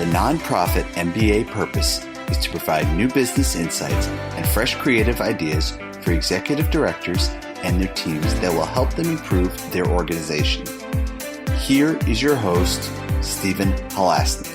The nonprofit MBA purpose is to provide new business insights and fresh creative ideas for executive directors and their teams that will help them improve their organization. Here is your host, Stephen Halasnik.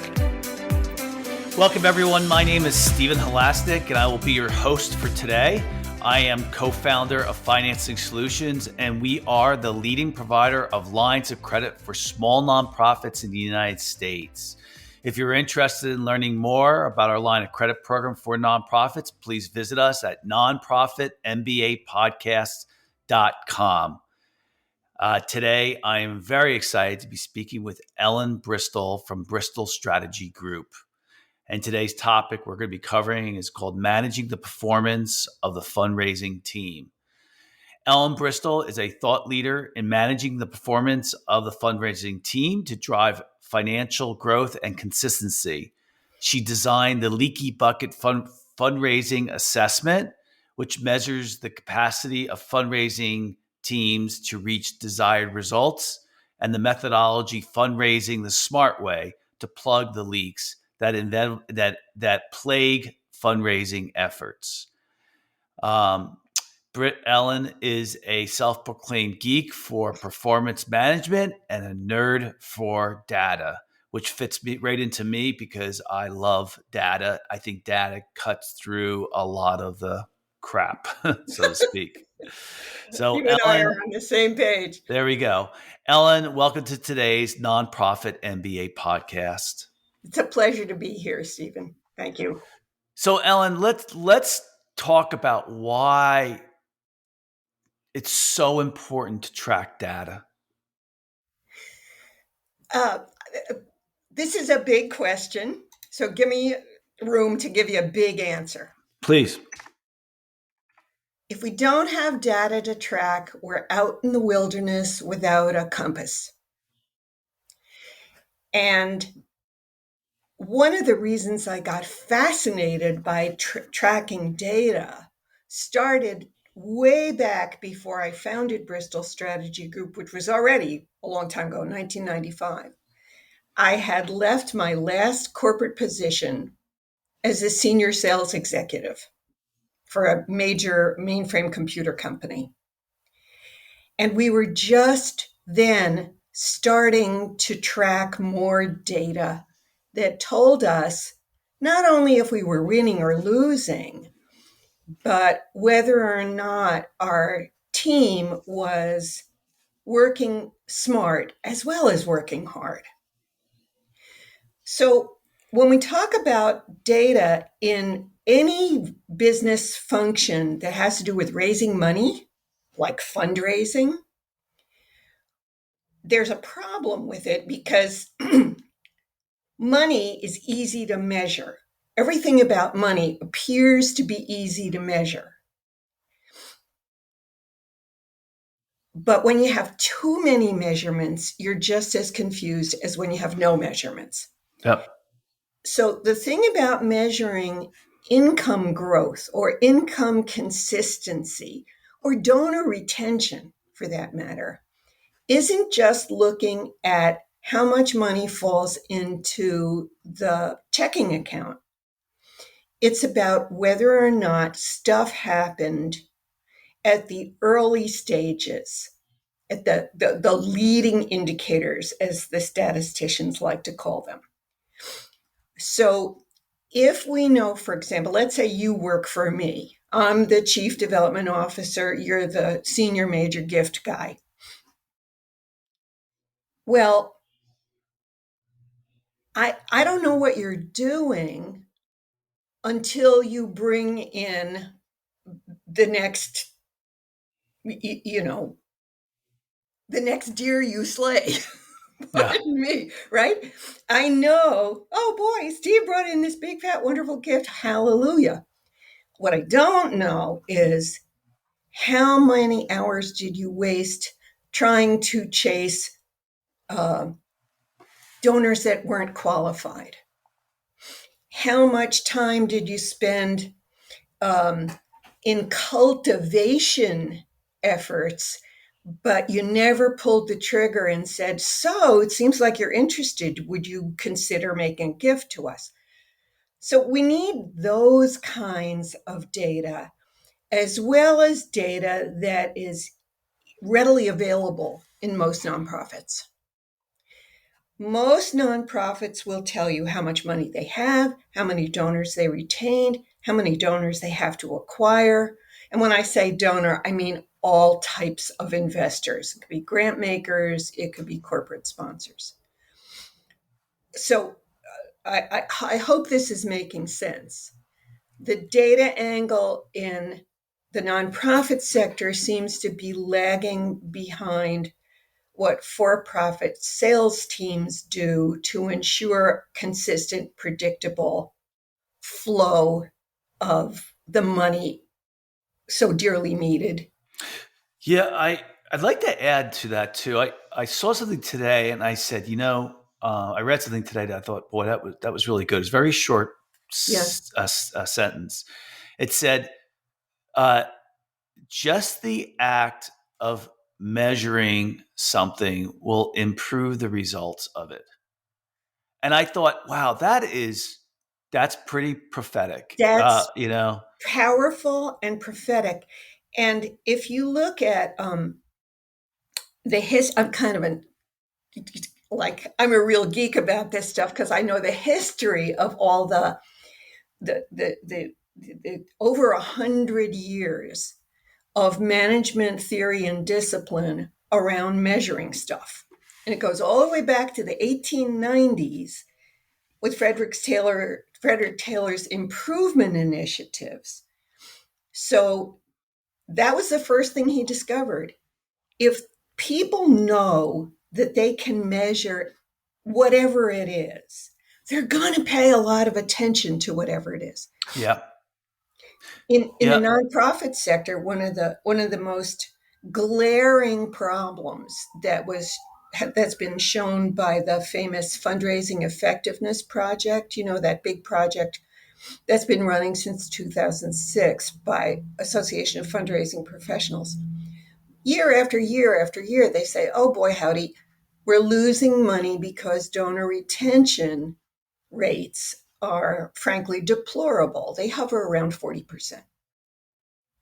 Welcome, everyone. My name is Stephen Halasnik, and I will be your host for today. I am co-founder of Financing Solutions, and we are the leading provider of lines of credit for small nonprofits in the United States. If you're interested in learning more about our line of credit program for nonprofits, please visit us at nonprofitmbapodcast.com. Today, I am very excited to be speaking with Ellen Bristol from Bristol Strategy Group. And today's topic we're going to be covering is called Managing the Performance of the Fundraising Team. Ellen Bristol is a thought leader in managing the performance of the fundraising team to drive financial growth and consistency. She designed the Leaky Bucket fundraising assessment, which measures the capacity of fundraising teams to reach desired results, and the methodology Fundraising the Smart Way to plug the leaks that plague fundraising efforts. Ellen is a self-proclaimed geek for performance management and a nerd for data, which fits me right into me because I love data. I think data cuts through a lot of the crap, so to speak. So you and I are on the same page. There we go. Ellen, welcome to today's Nonprofit MBA podcast. It's a pleasure to be here, Stephen. Thank you. So, Ellen, let's talk about why it's so important to track data. This is a big question, so give me room to give you a big answer. Please. If we don't have data to track, we're out in the wilderness without a compass. And one of the reasons I got fascinated by tracking data started way back before I founded Bristol Strategy Group, which was already a long time ago, 1995. I had left my last corporate position as a senior sales executive for a major mainframe computer company. And we were just then starting to track more data that told us not only if we were winning or losing, but whether or not our team was working smart as well as working hard. So when we talk about data in any business function that has to do with raising money, like fundraising, there's a problem with it because money is easy to measure. Everything about money appears to be easy to measure. But when you have too many measurements, you're just as confused as when you have no measurements. Yep. So the thing about measuring income growth or income consistency or donor retention, for that matter, isn't just looking at how much money falls into the checking account. It's about whether or not stuff happened at the early stages, at the leading indicators, as the statisticians like to call them. So if we know, for example, let's say you work for me. I'm the chief development officer. You're the senior major gift guy. Well, I don't know what you're doing until you bring in the next, the next deer you slay. Pardon me, right? I know, oh boy, Steve brought in this big, fat, wonderful gift. Hallelujah. What I don't know is how many hours did you waste trying to chase donors that weren't qualified? How much time did you spend in cultivation efforts but you never pulled the trigger and said, so it seems like you're interested. Would you consider making a gift to us? So we need those kinds of data, as well as data that is readily available in most nonprofits. Most nonprofits will tell you how much money they have, how many donors they retained, how many donors they have to acquire. And when I say donor, I mean all types of investors. It could be grant makers, it could be corporate sponsors. So I hope this is making sense. The data angle in the nonprofit sector seems to be lagging behind what for-profit sales teams do to ensure consistent, predictable flow of the money so dearly needed. Yeah, I'd like to add to that too. I saw something today, and I said, I read something today that I thought, boy, that was really good. It's a very short Yes, sentence. It said, uh, just the act of measuring something will improve the results of it. And I thought, wow, that's pretty prophetic. that's You know, powerful and prophetic. And if you look at I'm kind of I'm a real geek about this stuff because I know the history of all the over 100 years of management theory and discipline around measuring stuff. And it goes all the way back to the 1890s with Frederick Taylor's improvement initiatives. So that was the first thing he discovered. If people know that they can measure whatever it is, they're going to pay a lot of attention to whatever it is. yeah, In the yeah, nonprofit sector, one of the most glaring problems that's been shown by the famous fundraising effectiveness project, that big project that's been running since 2006 by Association of Fundraising Professionals. Year after year after year, they say, oh boy, howdy, we're losing money because donor retention rates are frankly deplorable. They hover around 40%.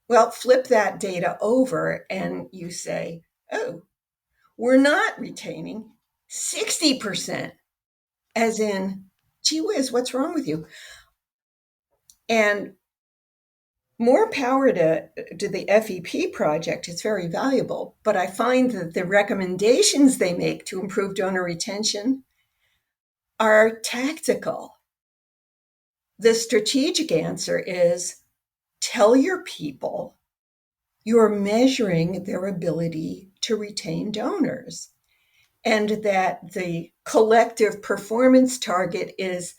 Well, flip that data over and you say, oh, we're not retaining 60%, as in, gee whiz, what's wrong with you? And more power to the FEP project. It's very valuable, but I find that the recommendations they make to improve donor retention are tactical. The strategic answer is tell your people you're measuring their ability to retain donors and that the collective performance target is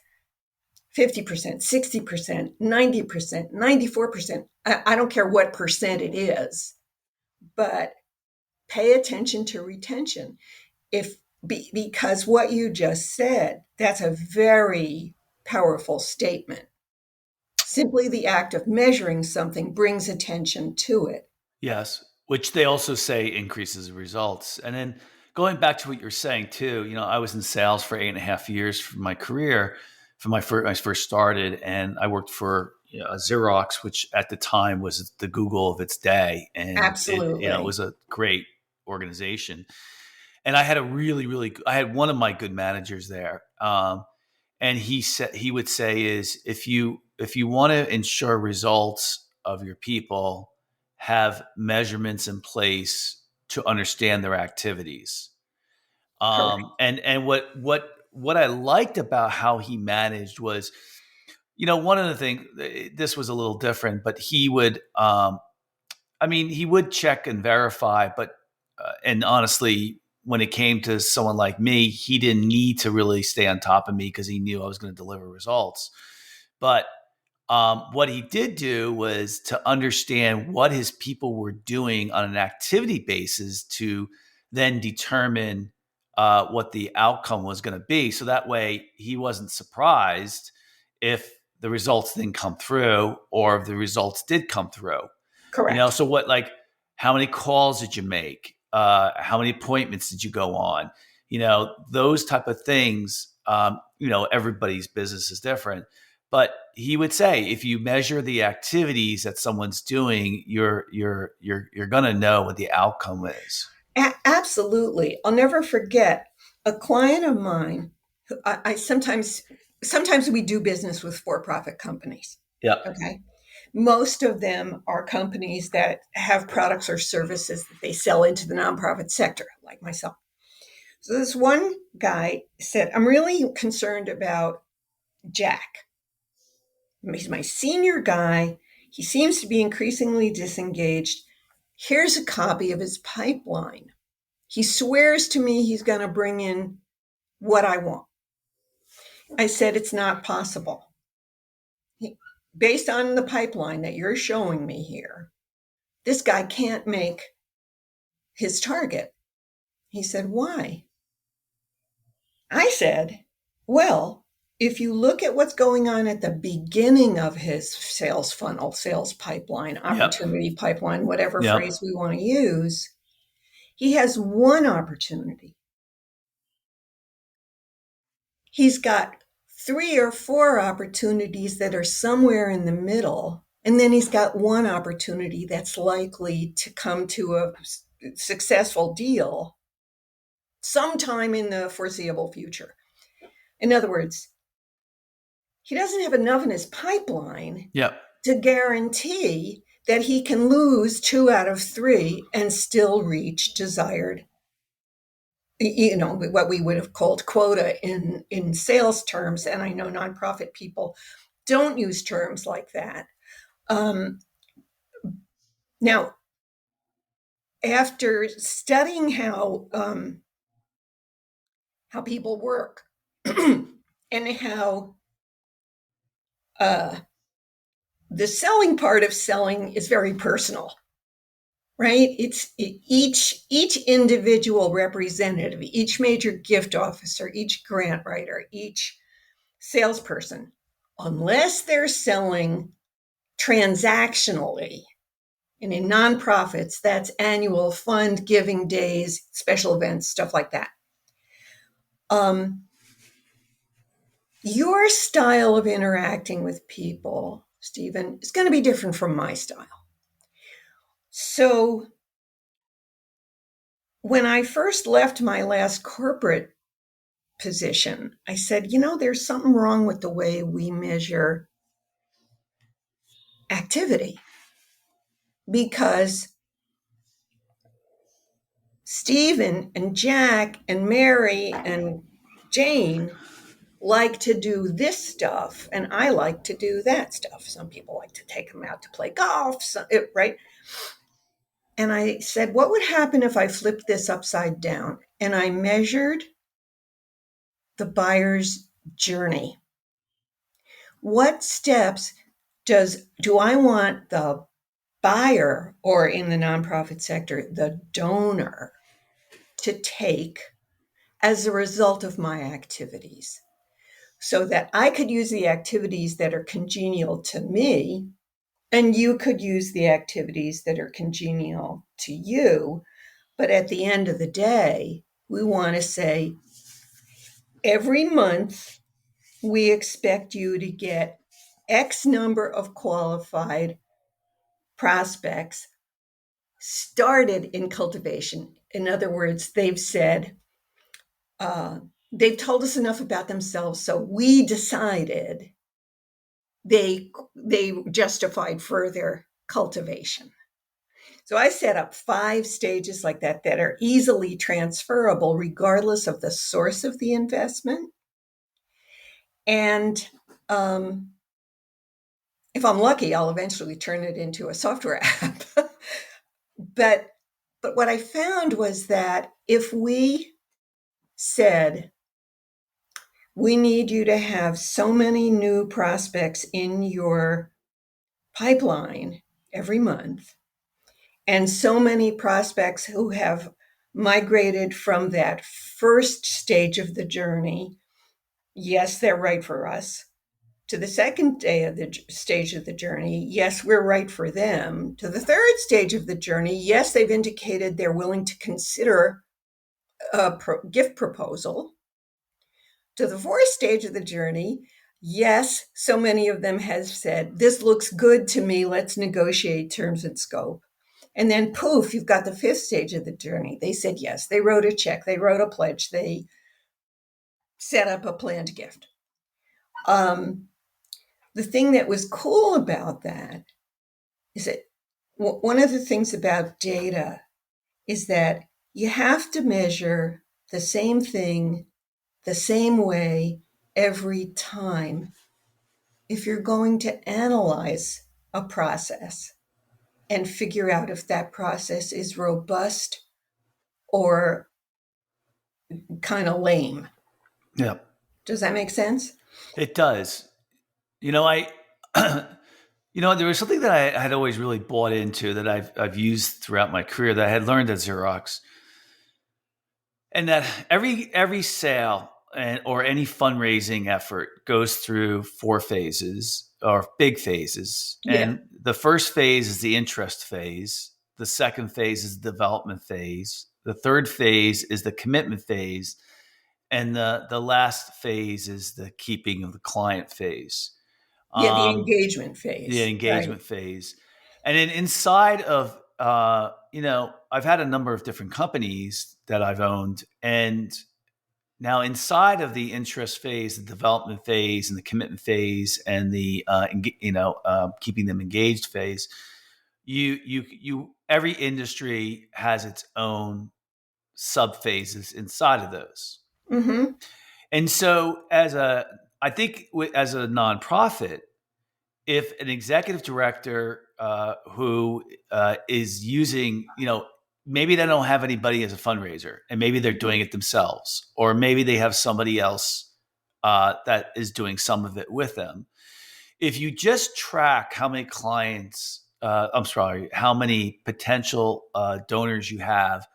50%, 60%, 90%, 94%. I don't care what percent it is, but pay attention to retention. Because what you just said, that's a very powerful statement. Simply the act of measuring something brings attention to it. yes. Which they also say increases results. And then going back to what you're saying too, I was in sales for 8.5 years for my career, from when I first started, and I worked for Xerox, which at the time was the Google of its day, and it Absolutely. was a great organization. And I had I had one of my good managers there, and he would say is if you want to ensure results of your people, have measurements in place to understand their activities. Correct. And what I liked about how he managed was, one of the things, this was a little different, but he would, he would check and verify, but and honestly, when it came to someone like me, he didn't need to really stay on top of me because he knew I was going to deliver results. But what he did do was to understand what his people were doing on an activity basis to then determine what the outcome was going to be. So that way he wasn't surprised if the results didn't come through or if the results did come through. Correct. So how many calls did you make? how many appointments did you go on? Those type of things. Everybody's business is different, but he would say if you measure the activities that someone's doing, you're going to know what the outcome is. Absolutely. I'll never forget a client of mine. I sometimes we do business with for-profit companies. Yeah. Okay. Most of them are companies that have products or services that they sell into the nonprofit sector, like myself. So this one guy said, I'm really concerned about Jack. He's my senior guy. He seems to be increasingly disengaged. Here's a copy of his pipeline. He swears to me he's going to bring in what I want. I said, it's not possible. Based on the pipeline that you're showing me here, this guy can't make his target. He said, why? I said, well, if you look at what's going on at the beginning of his sales funnel, sales pipeline, opportunity pipeline, whatever phrase we want to use, he has one opportunity. He's got 3 or 4 opportunities that are somewhere in the middle. And then he's got one opportunity that's likely to come to a successful deal sometime in the foreseeable future. In other words, he doesn't have enough in his pipeline to guarantee that he can lose 2 out of 3 and still reach desired, what we would have called quota in sales terms. And I know nonprofit people don't use terms like that. Now, after studying how people work and how the selling part of selling is very personal, right? Each individual representative, each major gift officer, each grant writer, each salesperson, unless they're selling transactionally, and in nonprofits, that's annual fund giving days, special events, stuff like that. Your style of interacting with people, Stephen, is going to be different from my style. So when I first left my last corporate position, I said, there's something wrong with the way we measure activity, because Stephen and Jack and Mary and Jane like to do this stuff, and I like to do that stuff. Some people like to take them out to play golf, right? And I said, what would happen if I flipped this upside down and I measured the buyer's journey? What steps do I want the buyer, or in the nonprofit sector, the donor, to take as a result of my activities, so that I could use the activities that are congenial to me, and you could use the activities that are congenial to you. But at the end of the day, we want to say, every month, we expect you to get X number of qualified prospects started in cultivation. In other words, they've said, they've told us enough about themselves, so we decided they justified further cultivation. So I set up 5 stages like that are easily transferable regardless of the source of the investment. And if I'm lucky, I'll eventually turn it into a software app. But what I found was that if we said, we need you to have so many new prospects in your pipeline every month, and so many prospects who have migrated from that first stage of the journey, yes, they're right for us, To the second stage of the journey, yes, we're right for them. To the third stage of the journey, yes, they've indicated they're willing to consider a gift proposal. To the fourth stage of the journey, yes, so many of them have said, this looks good to me, let's negotiate terms and scope. And then poof, you've got the fifth stage of the journey. They said yes, they wrote a check, they wrote a pledge, they set up a planned gift. The thing that was cool about that is that one of the things about data is that you have to measure the same thing the same way every time if you're going to analyze a process and figure out if that process is robust or kind of lame. Yeah, Does that make sense? it does. You know, there was something that I had always really bought into that I've used throughout my career that I had learned at Xerox, and that every sale or any fundraising effort goes through 4 phases or big phases. Yeah. And the first phase is the interest phase. The second phase is the development phase. The third phase is the commitment phase. And the last phase is the keeping of the client phase. Yeah, the Um, engagement the phase. Right. engagement phase. And then inside of, I've had a number of different companies that I've owned. And now inside of the interest phase, the development phase, and the commitment phase, and the, keeping them engaged phase, every industry has its own sub phases inside of those. Mm-hmm. And so I think as a nonprofit, if an executive director who is using, maybe they don't have anybody as a fundraiser, and maybe they're doing it themselves, or maybe they have somebody else that is doing some of it with them. If you just track how many clients, how many potential donors you have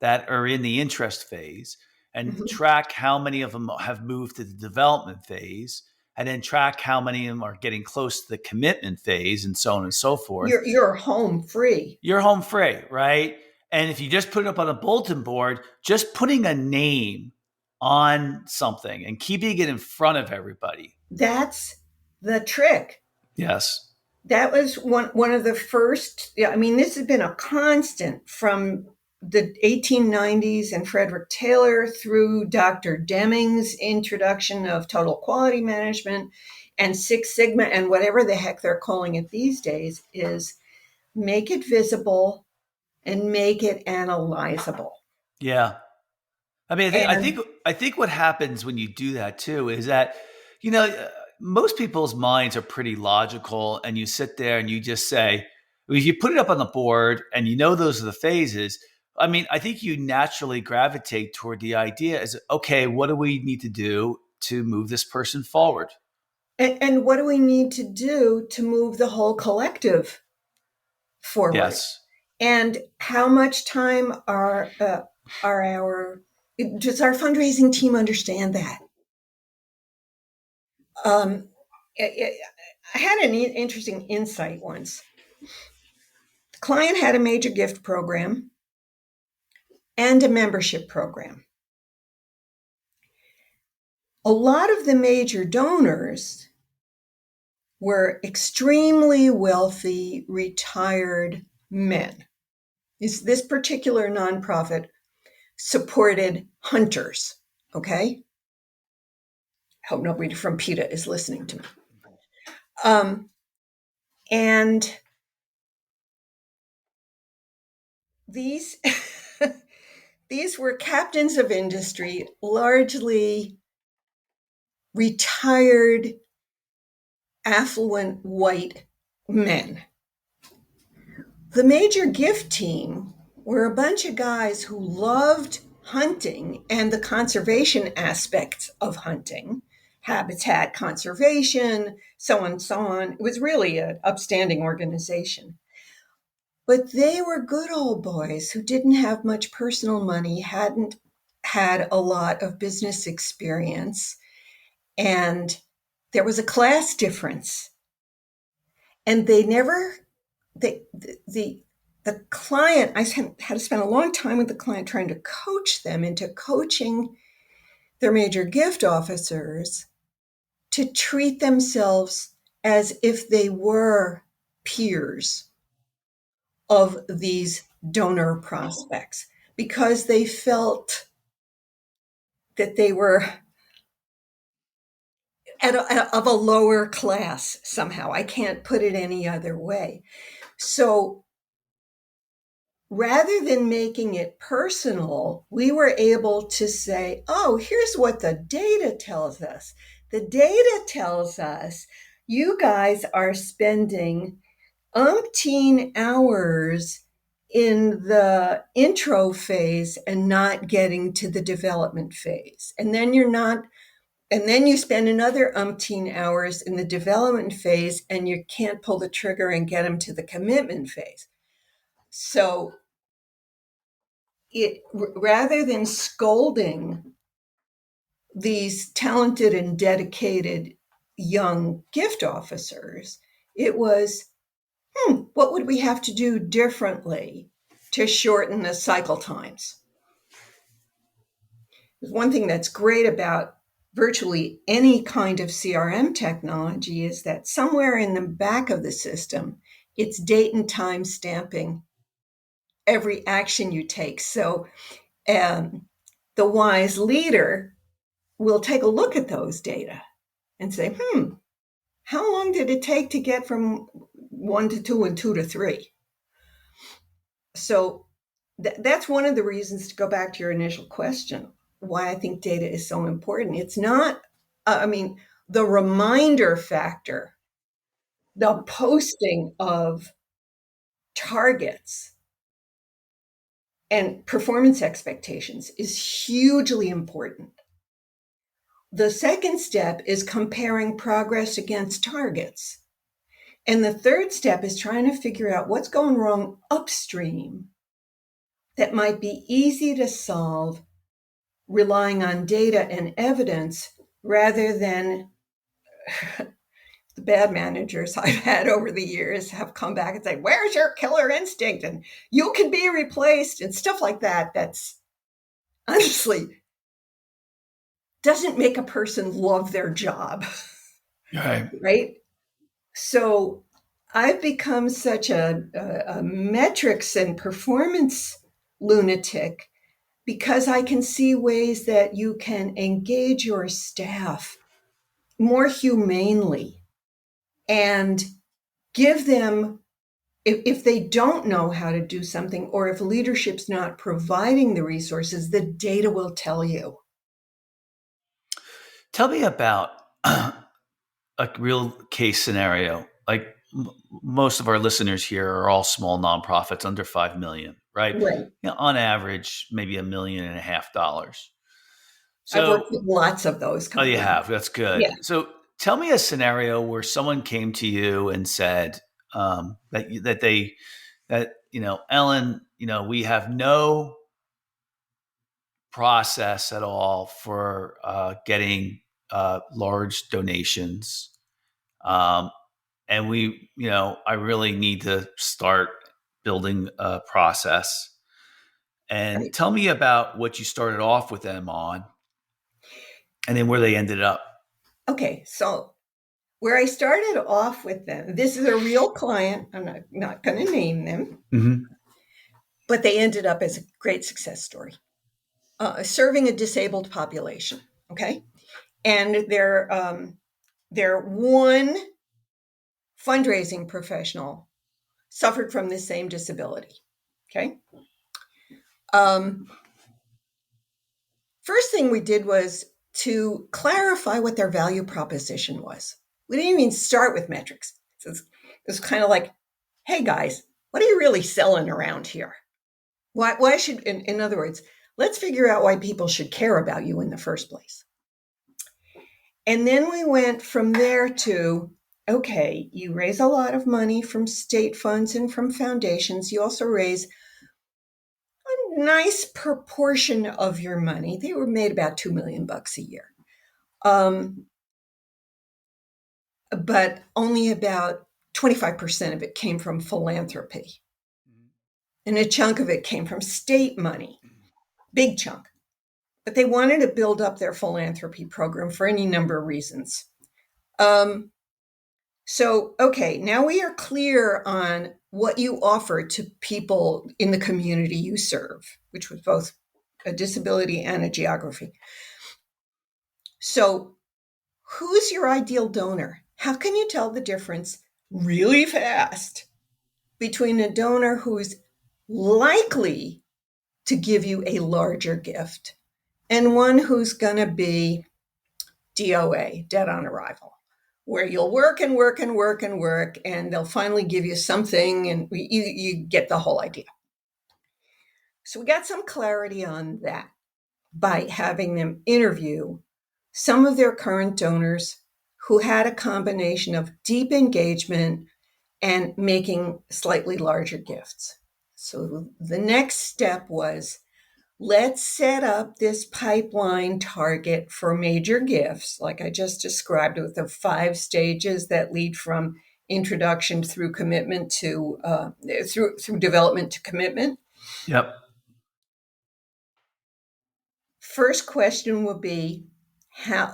that are in the interest phase, and Mm-hmm. track how many of them have moved to the development phase, and then track how many of them are getting close to the commitment phase, and so on and so forth, You're home free. you're home free, right? And if you just put it up on a bulletin board, just putting a name on something and keeping it in front of everybody. That's the trick. Yes. That was one of the first. Yeah, I mean, this has been a constant from the 1890s and Frederick Taylor through Dr. Deming's introduction of total quality management and Six Sigma and whatever the heck they're calling it these days, is make it visible and make it analyzable. Yeah. I mean, And I think what happens when you do that too is that, you know, most people's minds are pretty logical, and you sit there and you just say, if you put it up on the board and you know those are the phases, I mean, I think you naturally gravitate toward the idea is, okay, what do we need to do to move this person forward? and what do we need to do to move the whole collective forward? Yes. And how much time are our does our fundraising team understand that? Um, I had an interesting insight once. The client had a major gift program and a membership program. A lot of the major donors were extremely wealthy, retired men. This particular nonprofit supported hunters, okay? Hope nobody from PETA is listening to me. And these these were captains of industry, largely retired, affluent white men. The major gift team were a bunch of guys who loved hunting and the conservation aspects of hunting, habitat conservation, so on and so on. It was really an upstanding organization. But they were good old boys who didn't have much personal money, hadn't had a lot of business experience, and there was a class difference, and they never the client, I had to spend a long time with the client trying to coach them into coaching their major gift officers to treat themselves as if they were peers of these donor prospects, because they felt that they were of a lower class somehow. I can't put it any other way. So rather than making it personal, we were able to say, oh, here's what the data tells us. The data tells us you guys are spending umpteen hours in the intro phase and not getting to the development phase. And then you spend another umpteen hours in the development phase and you can't pull the trigger and get them to the commitment phase. So rather than scolding these talented and dedicated young gift officers, it was, what would we have to do differently to shorten the cycle times? One thing that's great about virtually any kind of CRM technology is that somewhere in the back of the system, it's date and time stamping every action you take. So the wise leader will take a look at those data and say, how long did it take to get from 1 to 2 and 2 to 3? So that's one of the reasons, to go back to your initial question, why I think data is so important. It's not, the reminder factor, the posting of targets and performance expectations is hugely important. The second step is comparing progress against targets. And the third step is trying to figure out what's going wrong upstream that might be easy to solve relying on data and evidence rather than the bad managers I've had over the years have come back and say, where's your killer instinct? And you can be replaced and stuff like that. That's honestly doesn't make a person love their job. Right. Right? So I've become such a metrics and performance lunatic because I can see ways that you can engage your staff more humanely and give them, if they don't know how to do something, or if leadership's not providing the resources, the data will tell you. Tell me about a real case scenario. Like most of our listeners here are all small nonprofits under 5 million, right? Right. On average, maybe $1.5 million. I've So, worked with lots of those oh, you companies. have. That's good. Yeah. So, tell me a scenario where someone came to you and said that Ellen, we have no process at all for getting large donations. And I really need to start building a process. And Right. tell me about what you started off with them on and then where they ended up. Okay. So where I started off with them, this is a real client. I'm not going to name them, but they ended up as a great success story, serving a disabled population. Okay. And their one fundraising professional suffered from the same disability. Okay. First thing we did was to clarify what their value proposition was. We didn't even start with metrics. It was kind of like, hey guys, what are you really selling around here? Why should, in other words, let's figure out why people should care about you in the first place. And then we went from there to, okay, you raise a lot of money from state funds and from foundations. You also raise a nice proportion of your money. They were made about $2 million a year. but only about 25% of it came from philanthropy. And a chunk of it came from state money, big chunk. But they wanted to build up their philanthropy program for any number of reasons. Okay, now we are clear on what you offer to people in the community you serve, which was both a disability and a geography. So who's your ideal donor? How can you tell the difference really fast between a donor who's likely to give you a larger gift and one who's going to be DOA, dead on arrival, where you'll work and work and work and work, and they'll finally give you something, and you get the whole idea. So we got some clarity on that by having them interview some of their current donors who had a combination of deep engagement and making slightly larger gifts. So the next step was, let's set up this pipeline target for major gifts, like I just described, with the 5 stages that lead from introduction through commitment to through development to commitment. Yep. First question will be,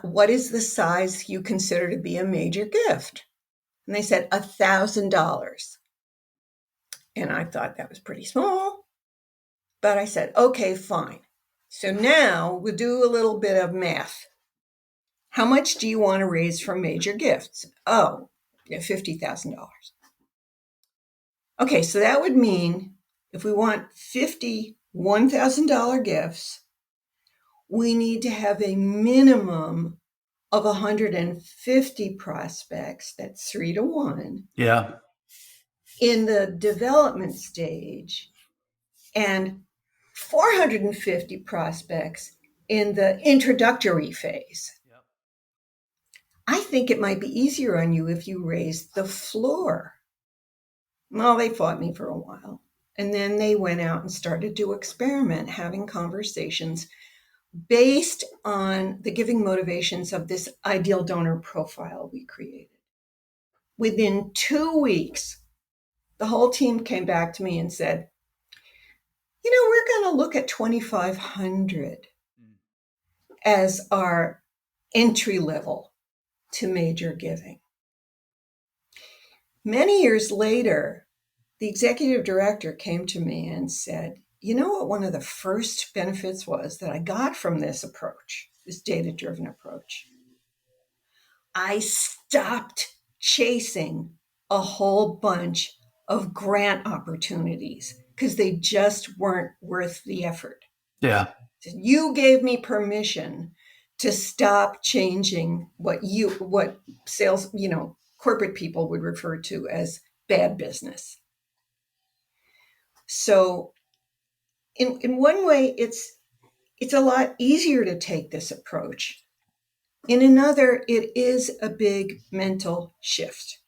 what is the size you consider to be a major gift? And they said $1,000. And I thought that was pretty small. But I said, okay, fine. So now we'll do a little bit of math. How much do you want to raise from major gifts? Oh, yeah, $50,000. Okay, so that would mean if we want $51,000 gifts, we need to have a minimum of 150 prospects, that's 3 to 1. Yeah. In the development stage, and 450 prospects in the introductory phase. Yep. I think it might be easier on you if you raised the floor. Well, they fought me for a while. And then they went out and started to experiment, having conversations based on the giving motivations of this ideal donor profile we created. Within 2 weeks, the whole team came back to me and said, we're going to look at 2,500 as our entry level to major giving. Many years later, the executive director came to me and said, you know what one of the first benefits was that I got from this approach, this data-driven approach? I stopped chasing a whole bunch of grant opportunities because they just weren't worth the effort. Yeah. You gave me permission to stop changing what sales, corporate people would refer to as bad business. So in one way, it's a lot easier to take this approach. In another, it is a big mental shift.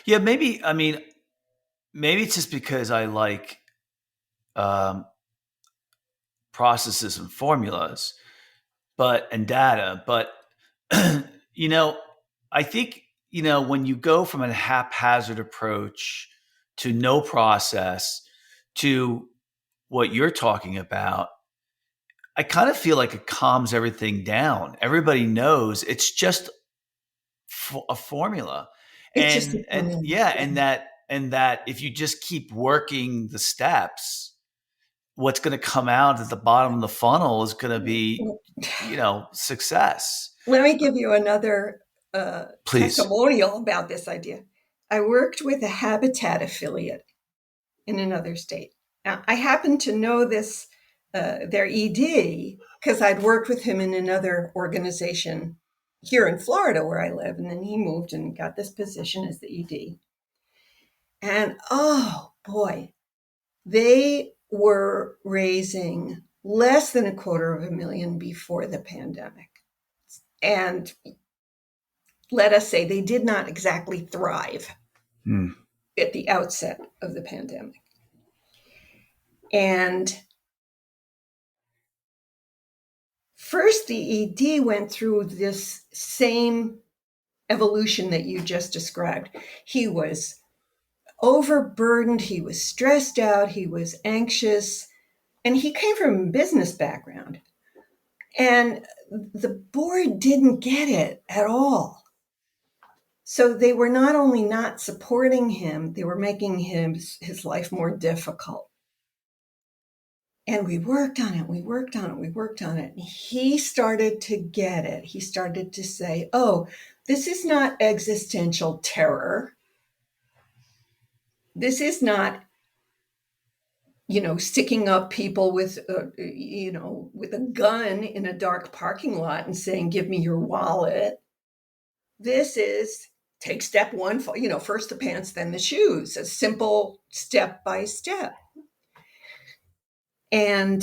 Yeah, maybe it's just because I like processes and formulas, and data. But I think when you go from a haphazard approach to no process to what you're talking about, I kind of feel like it calms everything down. Everybody knows it's just a formula. It's just a formula. And that if you just keep working the steps, what's going to come out at the bottom of the funnel is going to be, success. Let me give you another Please. testimonial about this idea. I worked with a Habitat affiliate in another state. Now, I happen to know this, their ED, because I'd worked with him in another organization here in Florida where I live. And then he moved and got this position as the ED. And oh boy, they were raising less than $250,000 before the pandemic. And let us say they did not exactly thrive at the outset of the pandemic. And first, the ED went through this same evolution that you just described. He was overburdened, he was stressed out, he was anxious, and he came from a business background. And the board didn't get it at all. So they were not only not supporting him, they were making his life more difficult. And we worked on it, we worked on it, we worked on it. He started to get it. He started to say, oh, this is not existential terror. This is not, sticking up people with, with a gun in a dark parking lot and saying, give me your wallet. This is take step one, first the pants, then the shoes, a simple step by step. And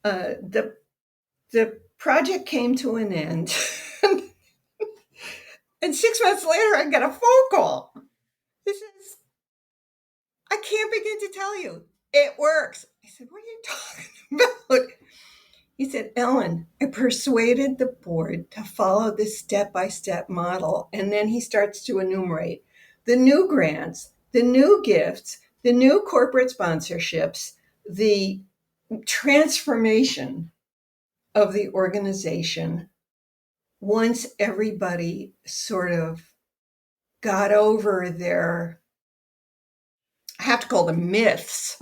the project came to an end. And 6 months later, I got a phone call. He says, I can't begin to tell you. It works. I said, what are you talking about? He said, Ellen, I persuaded the board to follow this step-by-step model. And then he starts to enumerate the new grants, the new gifts, the new corporate sponsorships, the transformation of the organization once everybody sort of got over their, I have to call them myths,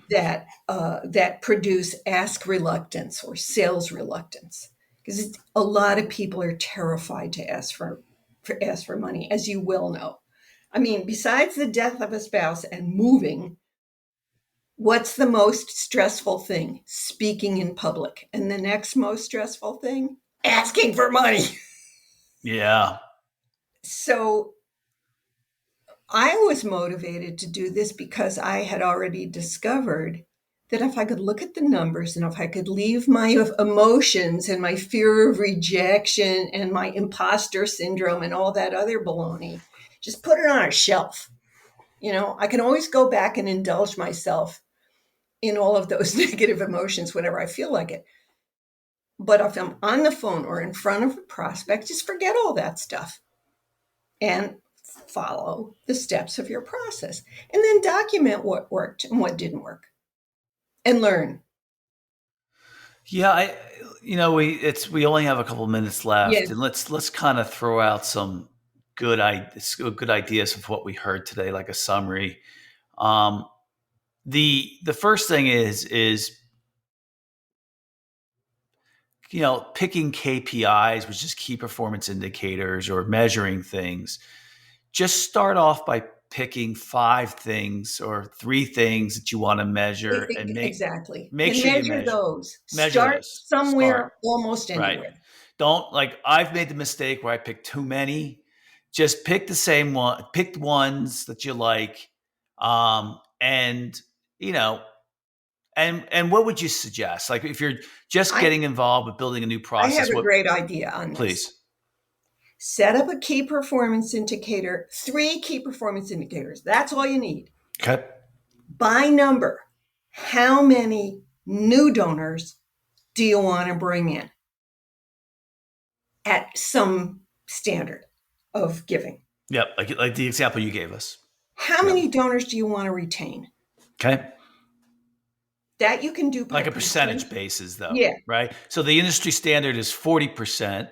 that produce ask reluctance or sales reluctance, because a lot of people are terrified to ask for money, as you will know. I mean, besides the death of a spouse and moving, what's the most stressful thing? Speaking in public. And the next most stressful thing? Asking for money. Yeah. So I was motivated to do this because I had already discovered that if I could look at the numbers and if I could leave my emotions and my fear of rejection and my imposter syndrome and all that other baloney, just put it on a shelf. I can always go back and indulge myself in all of those negative emotions whenever I feel like it. But if I'm on the phone or in front of a prospect, just forget all that stuff and follow the steps of your process, and then document what worked and what didn't work, and learn. Yeah, we only have a couple minutes left, Yeah. and let's kind of throw out some good ideas of what we heard today, like a summary. The first thing is picking KPIs, which is key performance indicators, or measuring things. Just start off by picking 5 things or 3 things that you want to measure, and Exactly. make And sure you measure those. measure Start those. somewhere, Start. almost Right. anywhere. Don't, like, I've made the mistake where I pick too many. Just pick the same one, pick the ones that you like. And what would you suggest? Like, if you're just getting involved with building a new I process, have a great idea on this. Please. Set up a key performance indicator, 3 key performance indicators. That's all you need. Okay. By number, how many new donors do you want to bring in at some standard of giving? Yep. Like the example you gave us. How many donors do you want to retain? Okay. That you can do by Like a percentage basis, though. Yeah. Right. So the industry standard is 40%.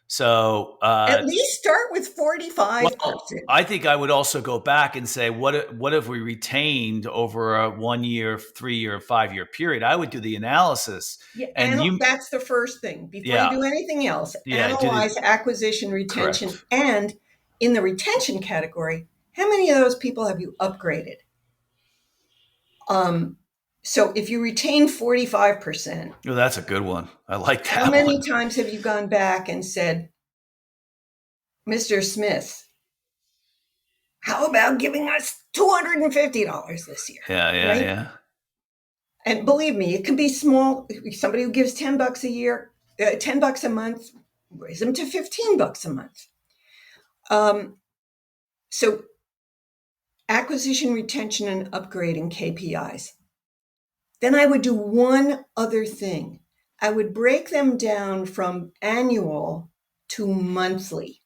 So at least start with 45%. Well, I think I would also go back and say, what have we retained over a 1 year, 3 year, 5 year period? I would do the analysis. Yeah, and that's the first thing. Before you do anything else, analyze acquisition, retention, correct. And in the retention category, how many of those people have you upgraded? So if you retain 45%, oh, that's a good one. I like that. How many times have you gone back and said, Mr. Smith, how about giving us $250 this year? Yeah. And believe me, it can be small. Somebody who gives $10 a year, $10 a month, raise them to $15 a month. So acquisition, retention, and upgrading KPIs. Then I would do one other thing. I would break them down from annual to monthly.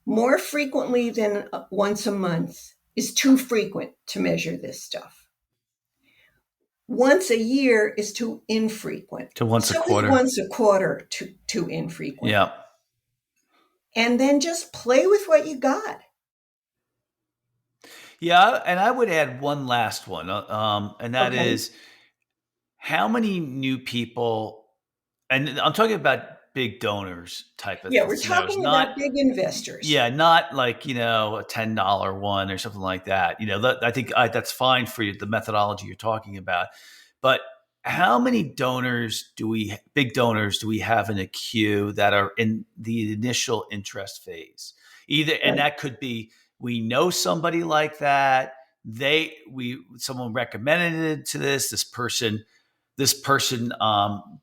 More frequently than once a month is too frequent to measure this stuff. Once a year is too infrequent. To once a So is quarter. once a quarter too infrequent. Yeah. And then just play with what you got. Yeah. And I would add one last one, and that Okay. is how many new people, and I'm talking about big donors type of Yeah, we're scenarios, talking about big investors. yeah, not like, a $10 one or something like that. I think that's fine for you, the methodology you're talking about. But how many big donors do we have in a queue that are in the initial interest phase? And Right. that could be, we know somebody like that. Someone recommended it to this person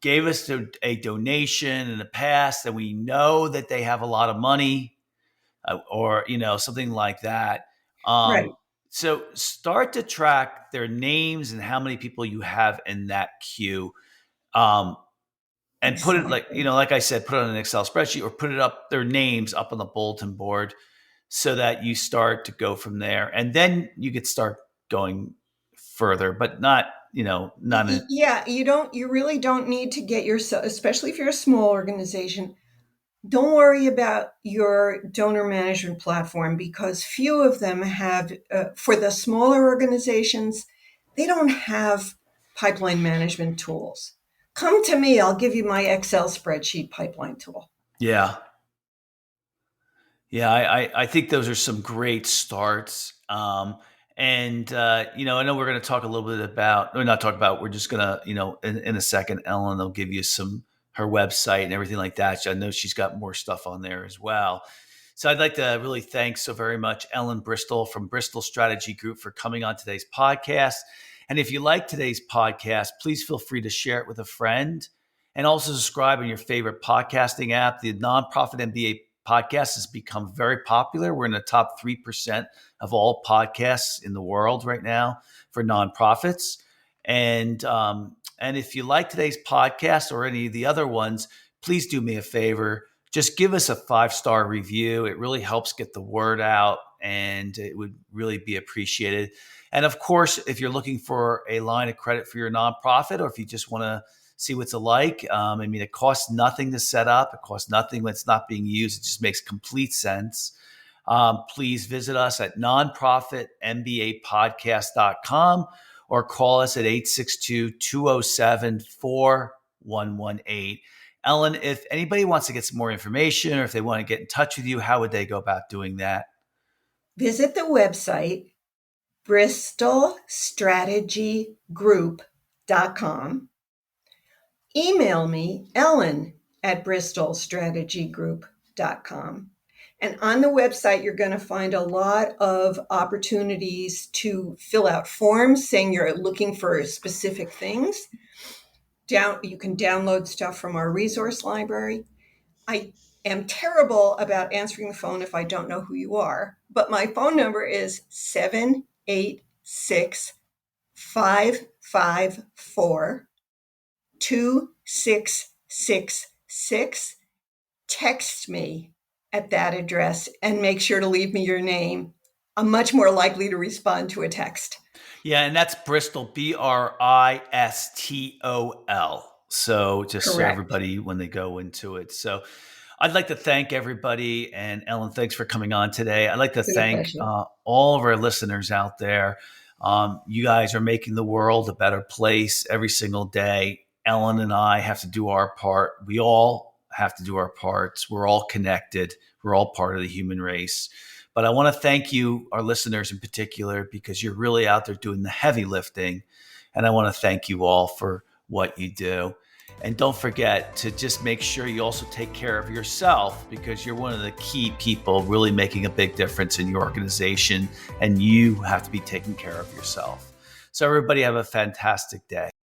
gave us a donation in the past, and we know that they have a lot of money, or something like that. Right. So start to track their names and how many people you have in that queue, um, and put it, like Exactly. like I said, put it on an Excel spreadsheet, or put it up, their names up on the bulletin board, so that you start to go from there, and then you could start going further, but not in. Yeah, you really don't need to get yourself, especially if you're a small organization, don't worry about your donor management platform, because few of them have, for the smaller organizations, they don't have pipeline management tools. Come to me, I'll give you my Excel spreadsheet pipeline tool. Yeah. Yeah, I think those are some great starts. And I know we're going to talk a little bit about, or not talk about, we're just going to, in a second, Ellen will give you her website and everything like that. I know she's got more stuff on there as well. So I'd like to really thank so very much Ellen Bristol from Bristol Strategy Group for coming on today's podcast. And if you like today's podcast, please feel free to share it with a friend, and also subscribe on your favorite podcasting app. The Nonprofit MBA podcast has become very popular. We're in the top 3% of all podcasts in the world right now for nonprofits. And if you like today's podcast or any of the other ones, please do me a favor. Just give us a 5-star review. It really helps get the word out, and it would really be appreciated. And of course, if you're looking for a line of credit for your nonprofit, or if you just want to see what's alike, it costs nothing to set up. It costs nothing when it's not being used. It just makes complete sense. Please visit us at nonprofitmbapodcast.com, or call us at 862-207-4118. Ellen, if anybody wants to get some more information, or if they want to get in touch with you, how would they go about doing that? Visit the website, bristolstrategygroup.com. Email me, ellen@bristolstrategygroup.com. And on the website, you're going to find a lot of opportunities to fill out forms saying you're looking for specific things. You can download stuff from our resource library. I am terrible about answering the phone if I don't know who you are, but my phone number is 786-554-2666. Text me at that address and make sure to leave me your name. I'm much more likely to respond to a text. Yeah, and that's Bristol, Bristol. So just so Correct. everybody, when they go into it. So I'd like to thank everybody. And Ellen, thanks for coming on today. I'd like to It's been a thank pleasure. all of our listeners out there. You guys are making the world a better place every single day. Ellen and I have to do our part. We all have to do our parts. We're all connected. We're all part of the human race. But I want to thank you, our listeners in particular, because you're really out there doing the heavy lifting. And I want to thank you all for what you do. And don't forget to just make sure you also take care of yourself, because you're one of the key people really making a big difference in your organization, and you have to be taking care of yourself. So everybody have a fantastic day.